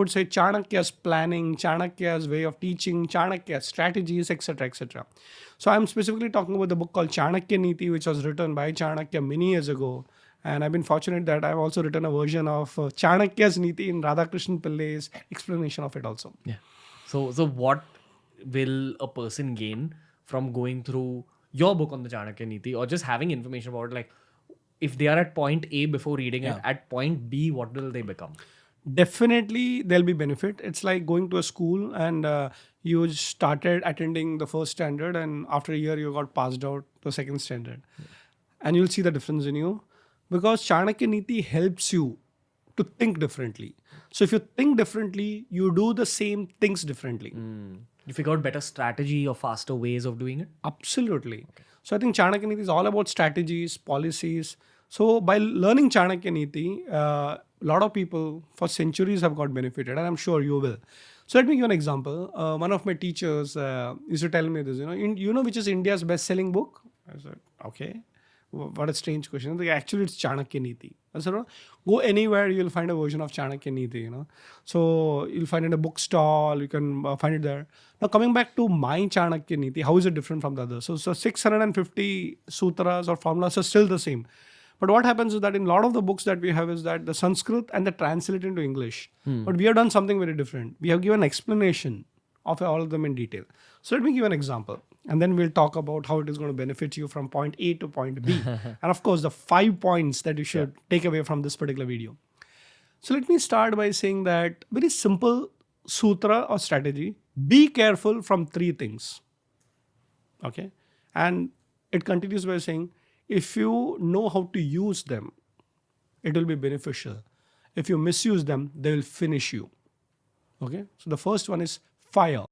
would say Chanakya's planning, Chanakya's way of teaching, Chanakya's strategies, etc. etc. So I'm specifically talking about the book called Chanakya Neeti, which was written by Chanakya many years ago. And I've been fortunate that I've also written a version of Chanakya's Neeti in Radhakrishnan Pillai's explanation of it also. Yeah. So what will a person gain from going through your book on the Chanakya Neeti, or just having information about, like, if they are at point A before reading it, at point B, what will they become? Definitely there'll be benefit. It's like going to a school and you started attending the first standard, and after a year you got passed out to second standard. And you'll see the difference in you, because Chanakya Neeti helps you to think differently. So if you think differently, you do the same things differently. You figure out better strategy or faster ways of doing it? Absolutely. So I think Chanakya Neeti is all about strategies, policies. So by learning Chanakya Neeti, a lot of people for centuries have got benefited, and I'm sure you will. So let me give an example. One of my teachers used to tell me this, you know which is India's best-selling book? I said, okay. What a strange question. Like, actually, it's Chanakya Neeti. I said, go anywhere, you'll find a version of Chanakya Neeti, So you'll find it in a bookstall, you can find it there. Now, coming back to my Chanakya Neeti, how is it different from the others? So 650 sutras or formulas are still the same. But what happens is that in a lot of the books that we have is that the Sanskrit and the translate into English. But we have done something very different. We have given explanation of all of them in detail. So let me give an example. And then we'll talk about how it is going to benefit you from point A to point B. And of course, the 5 points that you should take away from this particular video. So let me start by saying that very simple sutra or strategy. Be careful from 3 things. Okay. And it continues by saying, if you know how to use them, it will be beneficial. If you misuse them, they will finish you. Okay. So the first one is fire.